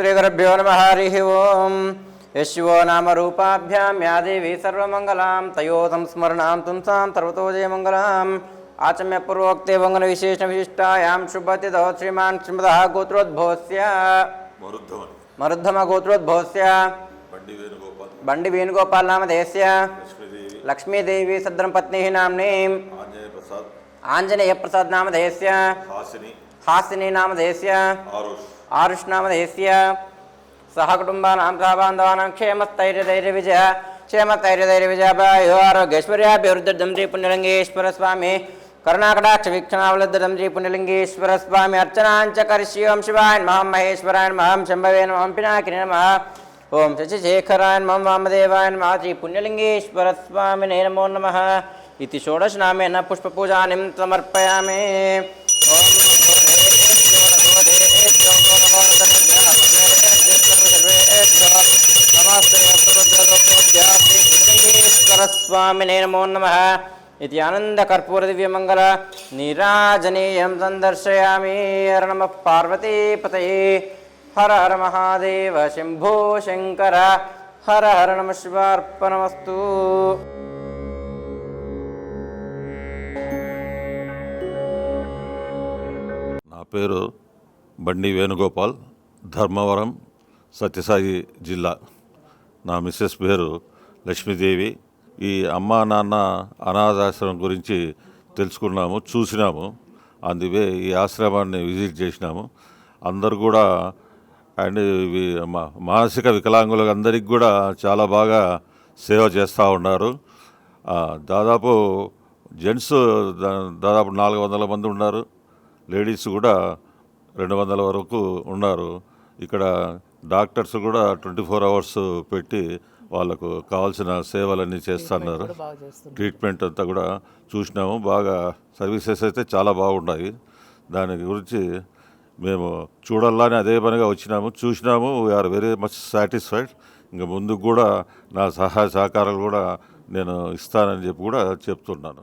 श्रीगुरुभ्यो नमः हरिः ओम् यशो नाम रूपाभ्यां या देवी सर्वमंगलां तयो संस्मरणां तुंसां सर्वतो जयमंगलाम् आचम्य पूर्वोक्ते मंगल विशेष विशिष्टायां शुभतिथौ श्रीमान् श्रीमदः गोत्रोद्भवस्य मरुद्धम गोत्रोद्भवस्य बंडी वेणुगोपाल नामधेयस्य लक्ष्मीदेवी सद्रंपत्नी नाम्नीं आंजनेय प्रसाद नामधेयस्य हासिनी नामधेयस्य आरुष नामधेयस्य सह कुटुंबानां सहबान्धवानां क्षेमस्थैर्यधैर्यविजयाभयो आरोग्यैश्वर्याभिवृद्धिर्दं श्री पुण्यलिंगेश्वर स्वामी करुणाकटाक्ष वीक्षणावलुद्धं श्री पुण्यलिंगेश्वर स्वामी अर्चनाञ्च करिष्ये ओं शिवाय नमः महेश्वराय नमः शम्भवे नमः पिनाकिने नमः ओं शशिशेखराय नमः वामदेवाय नमः श्री पुण्यलिंगेश्वर स्वामिने नमो नमः इति षोडश नामेन पुष्पपूजानिं समर्पयामि। स्वामिने नमो नमः इति आनन्दकर्पूरदिव्यमङ्गल नीराजनीयं सन्दर्शयामि। हर नमः पार्वतीपतये हर हर महादेव शंभो शंकर हर हर नमः शिवार्पणमस्तु। నా పేరు బండి వేణుగోపాల్, ధర్మవరం సత్యసాయి జిల్లా. నా మిస్సెస్ పేరు లక్ష్మీదేవి. ఈ అమ్మా నాన్న అనాథాశ్రమం గురించి తెలుసుకున్నాము, చూసినాము. అందువే ఈ ఆశ్రమాన్ని విజిట్ చేసినాము. అందరు కూడా అండ్ మానసిక వికలాంగులందరికీ కూడా చాలా బాగా సేవ చేస్తూ ఉన్నారు. దాదాపు జెంట్స్ దాదాపు 400 మంది ఉన్నారు, లేడీస్ కూడా 200 వరకు ఉన్నారు. ఇక్కడ డాక్టర్స్ కూడా 24 అవర్స్ పెట్టి వాళ్ళకు కావాల్సిన సేవలన్నీ చేస్తున్నారు. ట్రీట్మెంట్ అంతా కూడా చూసినాము. బాగా సర్వీసెస్ అయితే చాలా బాగున్నాయి. దాని గురించి మేము చూడాలని అదే పనిగా వచ్చినాము, చూసినాము. We are very much satisfied. ఇంకా ముందుకు కూడా నా సహాయ సహకారాలు కూడా నేను ఇస్తానని చెప్పి కూడా చెప్తున్నాను.